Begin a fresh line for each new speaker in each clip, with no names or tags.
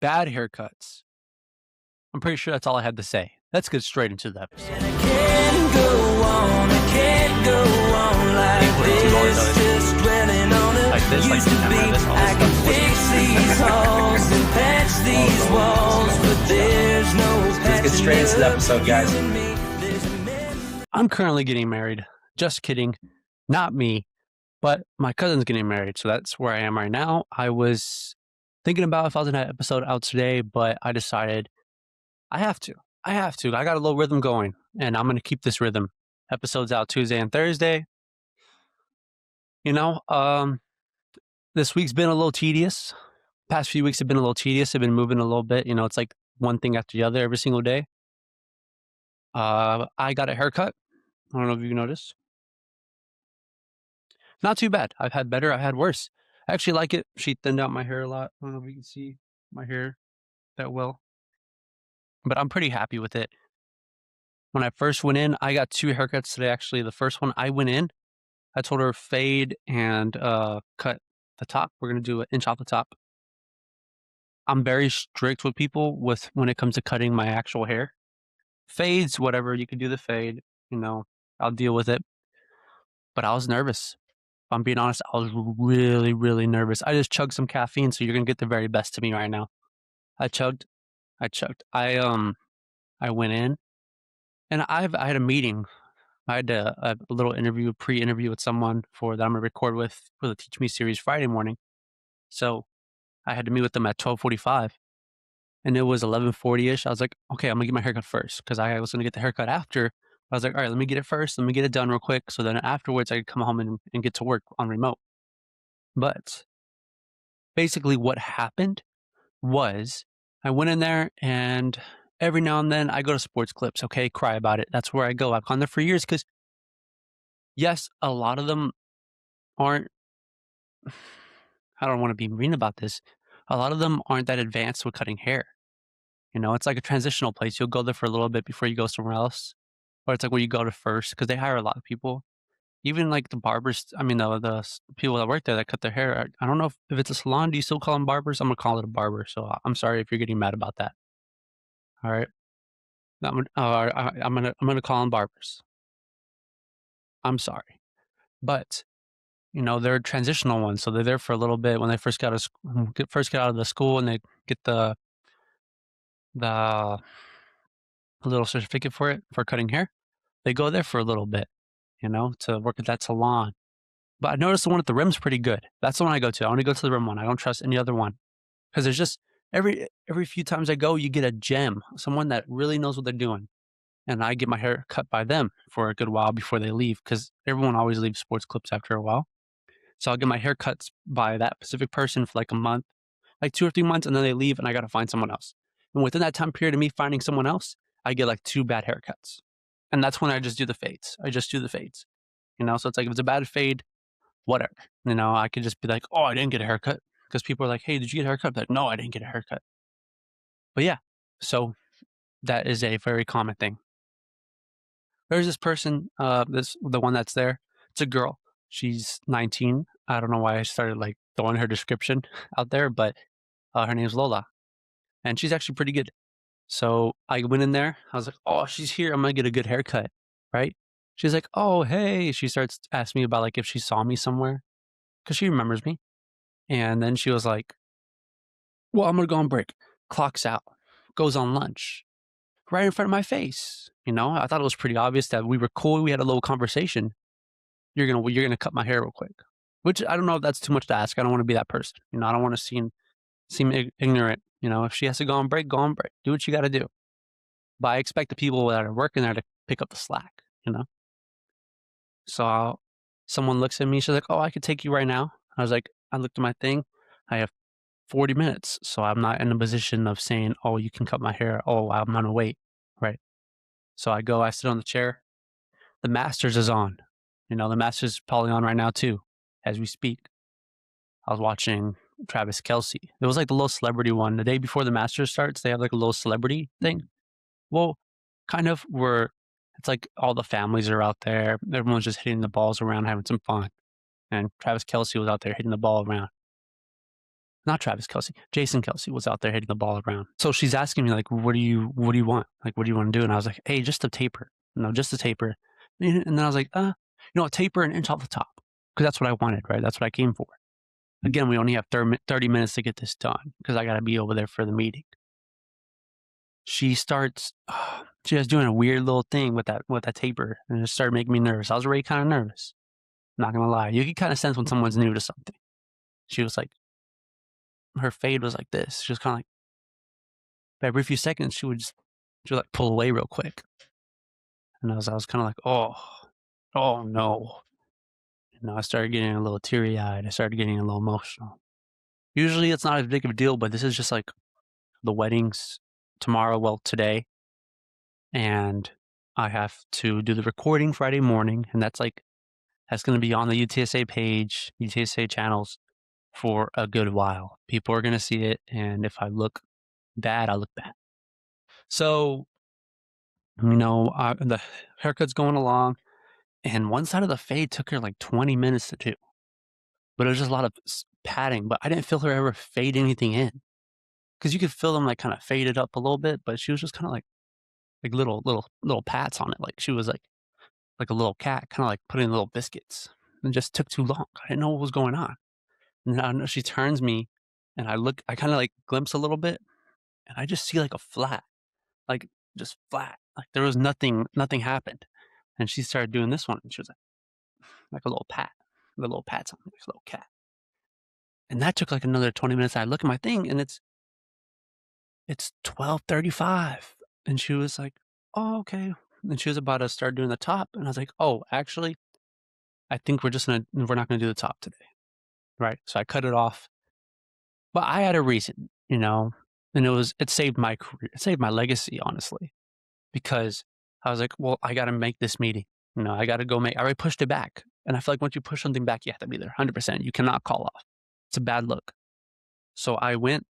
bad haircuts. I'm pretty sure that's all I had to say. Let's get straight into the episode.
I can't go on like this, just dwelling on it.
Like this, like
Used to
the camera,
be,
this, all this
I can
stuff.
fix these halls and patch these walls, but there's no
Let's get straight into the episode, guys.
I'm currently getting married. Just kidding. Not me, but my cousin's getting married, so that's where I am right now. I was thinking about if I was going to have an episode out today, but I decided I have to. I got a little rhythm going, and I'm going to keep this rhythm. Episodes out Tuesday and Thursday. You know, this week's been a little tedious. Past few weeks have been a little tedious. I've been moving a little bit. You know, it's like one thing after the other every single day. I got a haircut. I don't know if you noticed. Not too bad. I've had better. I've had worse. I actually like it. She thinned out my hair a lot. I don't know if you can see my hair that well. But I'm pretty happy with it. When I first went in, I got 2 haircuts today, actually. The first one, I went in. I told her fade and cut the top. We're going to do an inch off the top. I'm very strict with people when it comes to cutting my actual hair. Fades, whatever. You can do the fade. You know, I'll deal with it. But I was nervous. If I'm being honest, I was really, really nervous. I just chugged some caffeine, so you're going to get the very best of me right now. I chugged. I went in, and I had a meeting. I had a little interview, pre-interview with someone that I'm going to record with for the Teach Me series Friday morning. So I had to meet with them at 12:45, and it was 11:40-ish. I was like, okay, I'm going to get my haircut first, because I was going to get the haircut after. I was like, all right, let me get it first. Let me get it done real quick, so then afterwards I could come home and get to work on remote. But basically what happened was I went in there, and every now and then I go to Sports Clips, okay, cry about it. That's where I go. I've gone there for years because, yes, a lot of them aren't, I don't want to be mean about this. A lot of them aren't that advanced with cutting hair. You know, it's like a transitional place. You'll go there for a little bit before you go somewhere else. Or it's like where you go to first, because they hire a lot of people. Even like the barbers, the people that work there that cut their hair. I don't know if it's a salon. Do you still call them barbers? I'm going to call it a barber. So I'm sorry if you're getting mad about that. All right. I'm gonna call them barbers. I'm sorry, but you know they're transitional ones, so they're there for a little bit when they first get out of the school and they get the little certificate for cutting hair. They go there for a little bit, you know, to work at that salon. But I noticed the one at the rim's pretty good. That's the one I go to. I only go to the rim one. I don't trust any other one because there's just every few times I go, you get a gem, someone that really knows what they're doing. And I get my hair cut by them for a good while before they leave, because everyone always leaves Sports Clips after a while. So I'll get my hair cuts by that specific person for like a month, like 2 or 3 months, and then they leave and I got to find someone else. And within that time period of me finding someone else, I get like 2 bad haircuts. And that's when I just do the fades. You know, so it's like if it's a bad fade, whatever. You know, I could just be like, oh, I didn't get a haircut. Because people are like, hey, did you get a haircut? I'm like, no, I didn't get a haircut. But yeah, so that is a very common thing. There's this person, the one that's there. It's a girl. She's 19. I don't know why I started like throwing her description out there, but her name's Lola, and she's actually pretty good. So I went in there. I was like, oh, she's here. I'm gonna get a good haircut, right? She's like, oh, hey. She starts asking me about like if she saw me somewhere, because she remembers me. And then she was like, well, I'm gonna go on break. Clocks out. Goes on lunch. Right in front of my face. You know, I thought it was pretty obvious that we were cool. We had a little conversation. You're gonna cut my hair real quick, which I don't know if that's too much to ask. I don't want to be that person. You know, I don't want to seem ignorant. You know, if she has to go on break, do what you got to do. But I expect the people that are working there to pick up the slack. You know, so someone looks at me. She's like, "Oh, I could take you right now." I was like, I looked at my thing. I have 40 minutes, so I'm not in a position of saying, "Oh, you can cut my hair." Oh, I'm gonna wait, right? So I sit on the chair. The Masters is on. You know, the Masters is probably on right now too, as we speak. I was watching Travis Kelce. It was like the little celebrity one. The day before the Masters starts, they have like a little celebrity thing. Well, kind of where it's like all the families are out there. Everyone's just hitting the balls around, having some fun. And Travis Kelce was out there hitting the ball around. not Travis Kelsey, Jason Kelsey was out there hitting the ball around. So she's asking me like, what do you want? Like, what do you want to do? And I was like, hey, just a taper. No, just a taper. And then I was like, a taper an inch off the top. Because that's what I wanted, right? That's what I came for. Again, we only have 30 minutes to get this done because I got to be over there for the meeting. She starts, she was doing a weird little thing with that taper, and it started making me nervous. I was already kind of nervous. Not gonna lie, you can kind of sense when someone's new to something. She was like, her fade was like this. She was kind of like, every few seconds, she would like pull away real quick, and I was kind of like, oh no. And I started getting a little teary eyed. I started getting a little emotional. Usually, it's not as big of a deal, but this is just like the wedding's tomorrow. Well, today, and I have to do the recording Friday morning, and that's going to be on the UTSA page, UTSA channels for a good while. People are going to see it, and if I look bad, I look bad. So, the haircut's going along, and one side of the fade took her like 20 minutes to do, but it was just a lot of padding, but I didn't feel her ever fade anything in, because you could feel them like kind of faded up a little bit, but she was just kind of like little pats on it, like she was like a little cat, kind of like putting little biscuits. It just took too long. I didn't know what was going on. And I know she turns me, and I kind of like glimpse a little bit, and I just see like a flat, like just flat. Like there was nothing happened. And she started doing this one, and she was like a little pat, the little pats on me, like a little cat. And that took like another 20 minutes. I look at my thing, and it's 12:35, and she was like, "Oh, okay." And she was about to start doing the top, and I was like, "Oh, actually, I think we're not gonna do the top today." Right? So I cut it off. But I had a reason, and it saved my career. It saved my legacy, honestly, because I was like, well, I got to make this meeting. I got to go I already pushed it back. And I feel like once you push something back, you have to be there 100%. You cannot call off. It's a bad look. So I went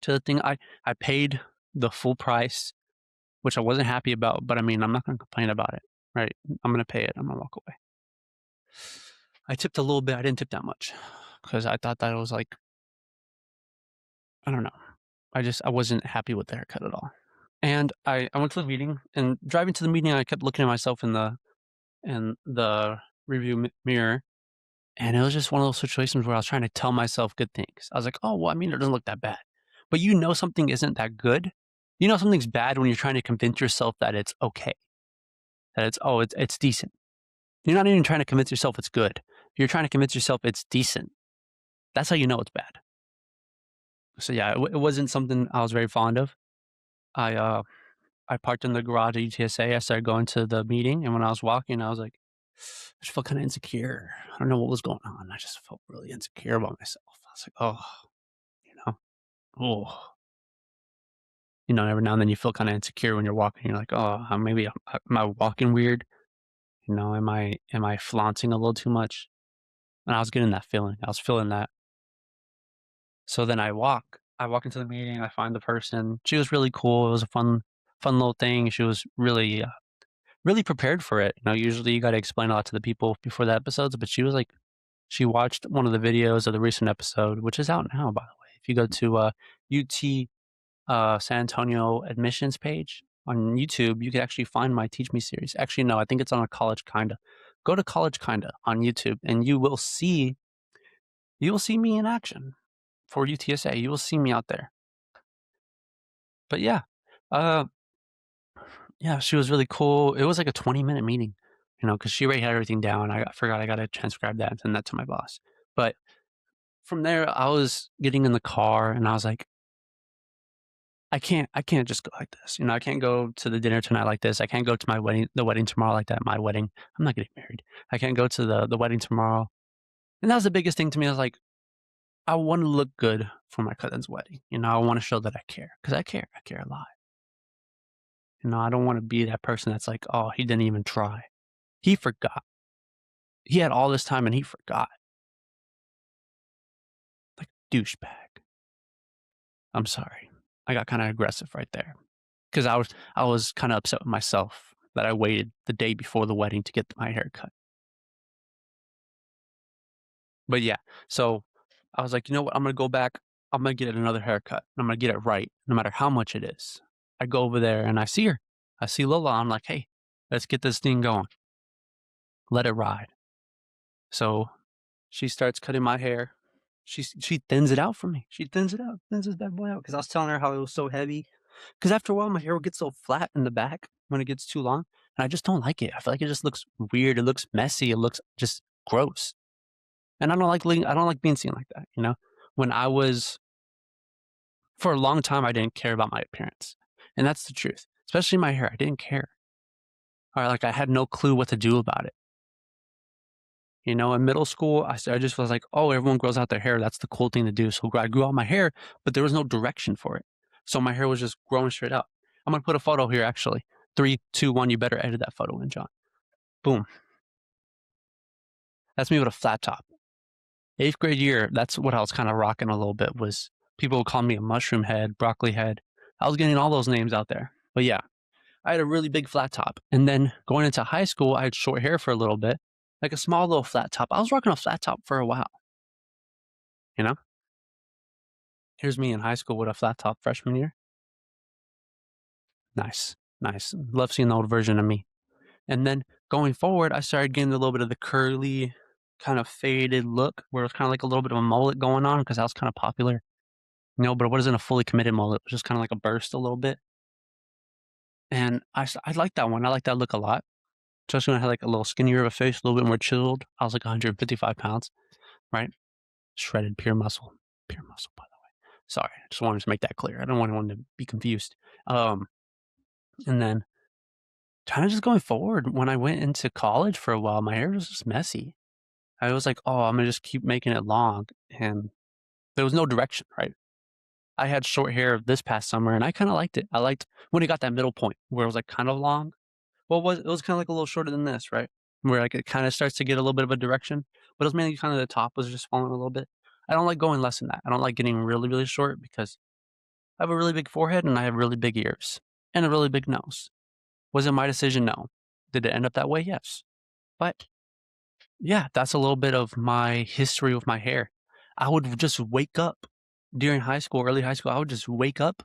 to the thing. I paid the full price, which I wasn't happy about, but I mean, I'm not going to complain about it, right? I'm going to pay it. I'm going to walk away. I tipped a little bit. I didn't tip that much because I thought that it was like, I don't know. I wasn't happy with the haircut at all. And I went to the meeting, and driving to the meeting, I kept looking at myself in the review mirror, and it was just one of those situations where I was trying to tell myself good things. I was like, oh, well, I mean, it doesn't look that bad. But something isn't that good. Something's bad when you're trying to convince yourself that it's okay, that it's decent. You're not even trying to convince yourself it's good. You're trying to convince yourself it's decent. That's how you know it's bad. So yeah, it wasn't something I was very fond of. I parked in the garage at UTSA. I started going to the meeting, and when I was walking, I was like, I just felt kind of insecure. I don't know what was going on. I just felt really insecure about myself. I was like, oh. Every now and then you feel kind of insecure when you're walking. You're like, oh, maybe am I walking weird? Am I flaunting a little too much? And I was getting that feeling. I was feeling that. So then I walk into the meeting. I find the person. She was really cool. It was a fun little thing. She was really prepared for it. Usually you got to explain a lot to the people before the episodes, but she watched one of the videos of the recent episode, which is out now, by the way. If you go to UT San Antonio admissions page on YouTube, you can actually find my Teach Me series. Actually, no, I think it's on a College Kinda. Go to College Kinda on YouTube, and you will see me in action for UTSA. You will see me out there. But yeah, yeah, she was really cool. It was like a 20-minute meeting, because she already had everything down. I forgot I got to transcribe that and send that to my boss. But from there, I was getting in the car, and I was like, I can't just go like this. I can't go to the dinner tonight like this. I can't go to the wedding tomorrow like that. My wedding. I'm not getting married. I can't go to the wedding tomorrow. And that was the biggest thing to me. I was like, I want to look good for my cousin's wedding. I want to show that I care, because I care. I care a lot. I don't want to be that person that's like, oh, he didn't even try. He forgot. He had all this time and he forgot. Like a douchebag. I'm sorry. I got kind of aggressive right there, because I was kind of upset with myself that I waited the day before the wedding to get my hair cut. But yeah, so I was like, "You know what? I'm gonna go back. I'm gonna get another haircut. I'm gonna get it right, no matter how much it is." I go over there and I see her. I see Lola. I'm like, "Hey, let's get this thing going. Let it ride." So she starts cutting my hair. She thins it out for me. She thins it out, thins this bad boy out because I was telling her how it was so heavy. Because after a while, my hair will get so flat in the back when it gets too long, and I just don't like it. I feel like it just looks weird. It looks messy. It looks just gross, and I don't like being seen like that. When I was for a long time, I didn't care about my appearance, and that's the truth. Especially my hair, I didn't care. Or like I had no clue what to do about it. In middle school, I just was like, oh, everyone grows out their hair. That's the cool thing to do. So I grew out my hair, but there was no direction for it. So my hair was just growing straight up. I'm going to put a photo here, actually. 3, 2, 1. You better edit that photo in, John. Boom. That's me with a flat top. 8th grade year, that's what I was kind of rocking a little bit was people would call me a mushroom head, broccoli head. I was getting all those names out there. But yeah, I had a really big flat top. And then going into high school, I had short hair for a little bit, like a small little flat top. I was rocking a flat top for a while, you know? Here's me in high school with a flat top freshman year. Nice, nice. Love seeing the old version of me. And then going forward, I started getting a little bit of the curly, kind of faded look where it was kind of like a little bit of a mullet going on because that was kind of popular, but it wasn't a fully committed mullet. It was just kind of like a burst a little bit. And I like that one. I like that look a lot. Especially when I had like a little skinnier of a face, a little bit more chiseled. I was like 155 pounds, right? Shredded pure muscle, by the way. Sorry, I just wanted to make that clear. I don't want anyone to be confused. And then kind of just going forward, when I went into college for a while, my hair was just messy. I was like, oh, I'm gonna just keep making it long, and there was no direction, right? I had short hair this past summer, and I kind of liked it. I liked when it got that middle point where it was like kind of long. Well, it was kind of like a little shorter than this, right? Where like it kind of starts to get a little bit of a direction, but it was mainly kind of the top was just falling a little bit. I don't like going less than that. I don't like getting really, really short because I have a really big forehead and I have really big ears and a really big nose. Was it my decision? No. Did it end up that way? Yes. But yeah, that's a little bit of my history with my hair. I would just wake up during high school, early high school. I would just wake up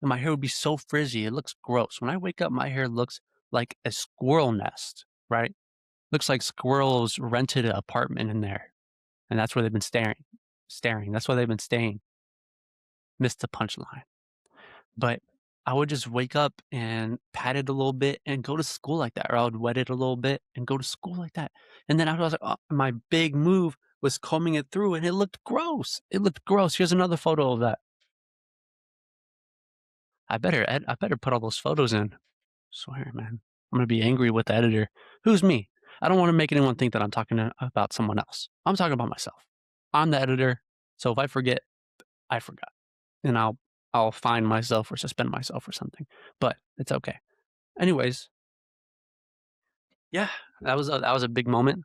and my hair would be so frizzy. It looks gross. When I wake up, my hair looks like a squirrel nest, right? Looks like squirrels rented an apartment in there. And that's where they've been staring. That's why they've been staying. Missed the punchline. But I would just wake up and pat it a little bit and go to school like that, or I would wet it a little bit and go to school like that. And then I was like, oh, my big move was combing it through and it looked gross. It looked gross. Here's another photo of that. I better put all those photos in. Swear, man. I'm gonna be angry with the editor. Who's me? I don't want to make anyone think that I'm talking about someone else. I'm talking about myself. I'm the editor. So if I forget, I forgot. And I'll fine myself or suspend myself or something. But it's okay. Anyways, yeah, that was a big moment.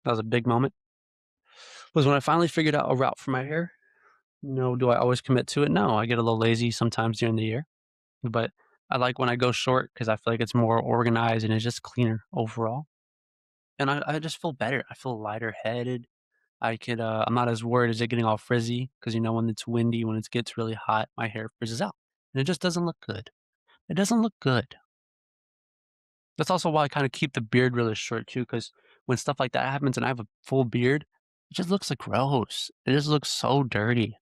That was a big moment. Was when I finally figured out a route for my hair. Do I always commit to it? No, I get a little lazy sometimes during the year, but I like when I go short because I feel like it's more organized and it's just cleaner overall. And I just feel better. I feel lighter headed. I'm not as worried as it getting all frizzy because when it's windy, when it gets really hot, my hair frizzes out and it just doesn't look good. It doesn't look good. That's also why I kind of keep the beard really short too, because when stuff like that happens and I have a full beard, it just looks like gross. It just looks so dirty.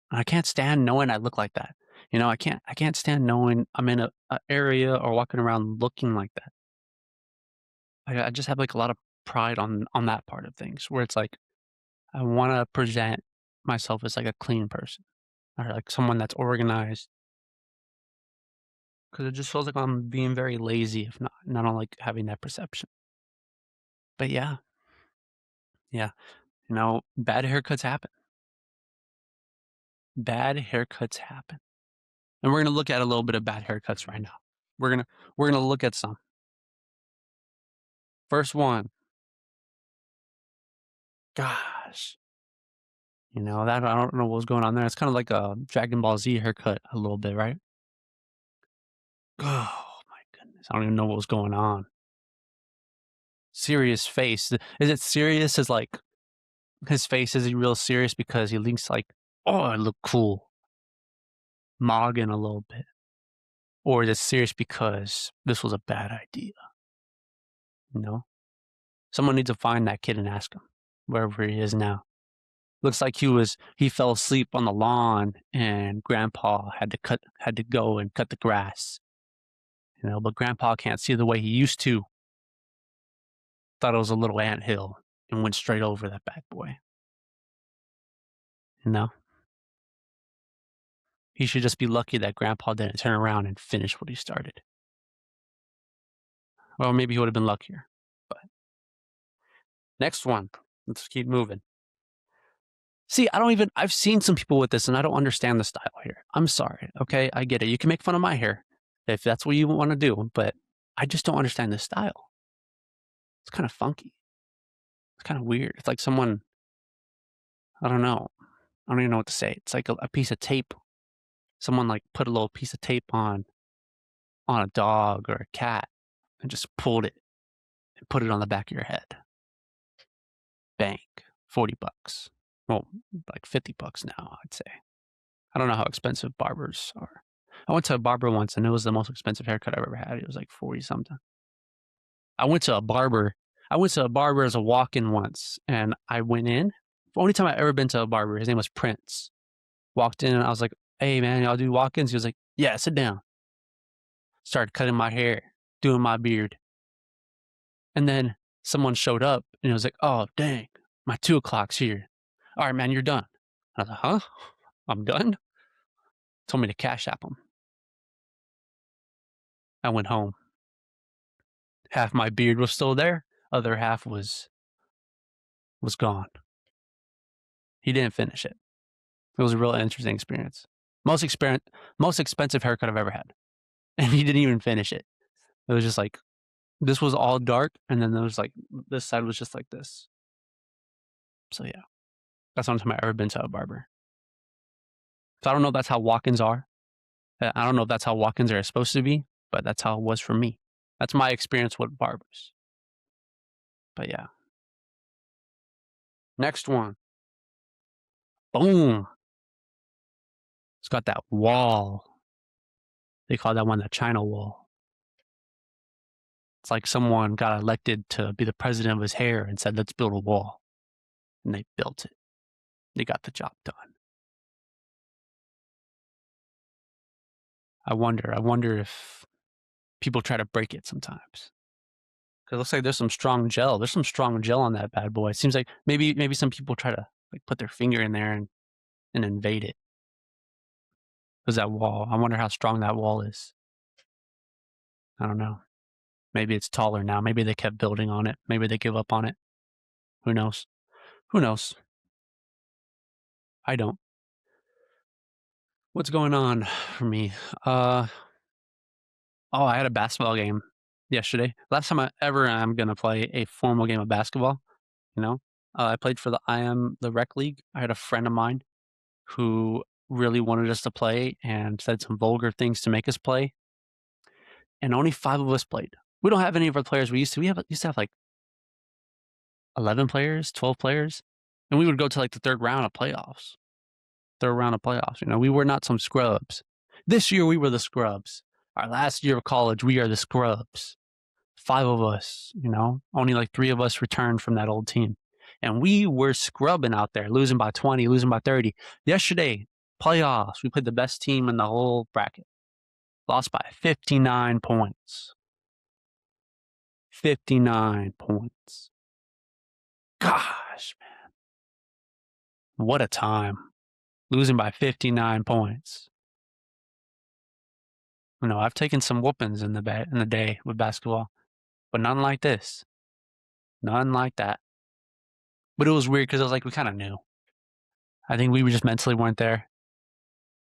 And I can't stand knowing I look like that. I can't stand knowing I'm in a area or walking around looking like that. I just have like a lot of pride on that part of things where it's like I want to present myself as like a clean person or like someone that's organized because it just feels like I'm being very lazy if not, and I don't like having that perception. But yeah, yeah. Bad haircuts happen. Bad haircuts happen. And we're gonna look at a little bit of bad haircuts right now. We're gonna look at some. First one, gosh, that I don't know what was going on there. It's kind of like a Dragon Ball Z haircut a little bit, right? Oh my goodness, I don't even know what was going on. Serious face. Is it serious as like his face, is he real serious because he thinks like, oh, I look cool, mogging a little bit, or is it serious because this was a bad idea? You know, someone needs to find that kid and ask him wherever he is now. Looks like he fell asleep on the lawn, and Grandpa had to go and cut the grass. But Grandpa can't see the way he used to. Thought it was a little anthill and went straight over that bad boy. You know? He should just be lucky that Grandpa didn't turn around and finish what he started. Well, maybe he would have been luckier. But next one. Let's keep moving. See, I've seen some people with this and I don't understand the style here. I'm sorry. Okay. I get it. You can make fun of my hair if that's what you want to do, but I just don't understand the style. It's kind of funky. It's kind of weird. It's like someone, I don't know. I don't even know what to say. It's like a piece of tape. Someone like put a little piece of tape on a dog or a cat and just pulled it and put it on the back of your head. Bang. $40. Well, like $50 now, I'd say. I don't know how expensive barbers are. I went to a barber once and it was the most expensive haircut I've ever had. It was like 40 something. I went to a barber as a walk-in once, and I went in. The only time I've ever been to a barber, his name was Prince. Walked in and I was like, hey man, y'all do walk-ins? He was like, yeah, sit down. Started cutting my hair, doing my beard. And then someone showed up and it was like, oh dang, my 2 o'clock's here. All right, man, you're done. I was like, huh? I'm done? Told me to cash app him. I went home. Half my beard was still there. Other half was gone. He didn't finish it. It was a real interesting experience. Most expensive haircut I've ever had. And he didn't even finish it. It was just like, this was all dark. And then there was like, this side was just like this. So yeah, that's the only time I've ever been to a barber. So I don't know if that's how walk-ins are. I don't know if that's how walk-ins are supposed to be, but that's how it was for me. That's my experience with barbers. But yeah. Next one. Boom. It's got that wall. They call that one the China wall. It's like someone got elected to be the president of his hair and said, let's build a wall. And they built it. They got the job done. I wonder if people try to break it sometimes. Because it looks like there's some strong gel. There's some strong gel on that bad boy. It seems like maybe some people try to like put their finger in there and invade it. Because that wall, I wonder how strong that wall is. I don't know. Maybe it's taller now. Maybe they kept building on it. Maybe they give up on it. Who knows? Who knows? I don't. What's going on for me? I had a basketball game yesterday. Last time I'm gonna play a formal game of basketball. I played for the rec league. I had a friend of mine who really wanted us to play and said some vulgar things to make us play. And only 5 of us played. We don't have any of our players. We used to have like 11 players, 12 players, and we would go to like the third round of playoffs. We were not some scrubs. This year we were the scrubs. Our last year of college, we are the scrubs. 5 of us, only like 3 of us returned from that old team. And we were scrubbing out there, losing by 20, losing by 30. Yesterday, playoffs, we played the best team in the whole bracket. Lost by 59 points. 59 points. Gosh, man. What a time. Losing by 59 points. I've taken some whoopings in the day with basketball, but none like this. None like that. But it was weird because it was like we kind of knew. I think we were just mentally weren't there.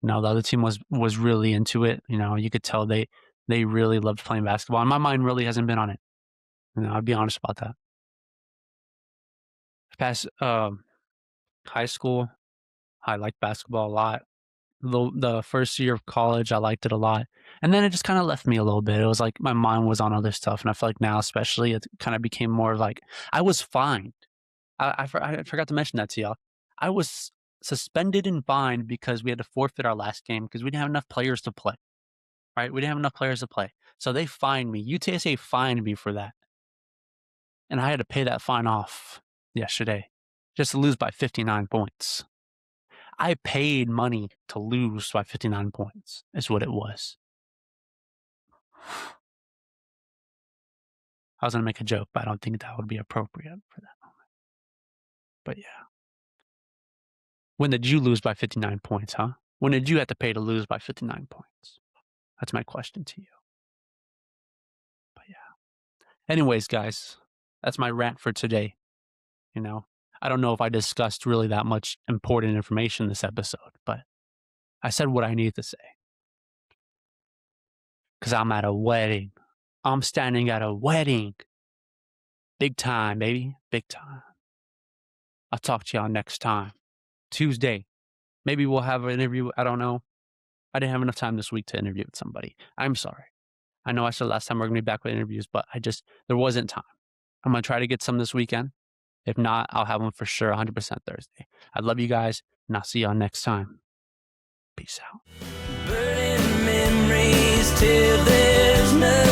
The other team was really into it. You could tell they really loved playing basketball. And my mind really hasn't been on it. I'll be honest about that. Past high school, I liked basketball a lot. The first year of college, I liked it a lot. And then it just kind of left me a little bit. It was like my mind was on other stuff. And I feel like now, especially, it kind of became more of like, I was fine. I forgot to mention that to y'all. I was suspended and fined because we had to forfeit our last game because we didn't have enough players to play, right? We didn't have enough players to play. So they fined me. UTSA fined me for that. And I had to pay that fine off yesterday just to lose by 59 points. I paid money to lose by 59 points is what it was. I was going to make a joke, but I don't think that would be appropriate for that moment. But yeah. When did you lose by 59 points, huh? When did you have to pay to lose by 59 points? That's my question to you. But yeah. Anyways, guys, that's my rant for today. You know, I don't know if I discussed really that much important information this episode, but I said what I needed to say. Because I'm at a wedding. I'm standing at a wedding. Big time, baby. Big time. I'll talk to y'all next time. Tuesday. Maybe we'll have an interview. I don't know. I didn't have enough time this week to interview with somebody. I'm sorry. I know I said last time we're going to be back with interviews, but there wasn't time. I'm going to try to get some this weekend. If not, I'll have them for sure 100% Thursday. I love you guys, and I'll see y'all next time. Peace out.
Burning memories till there's nothing.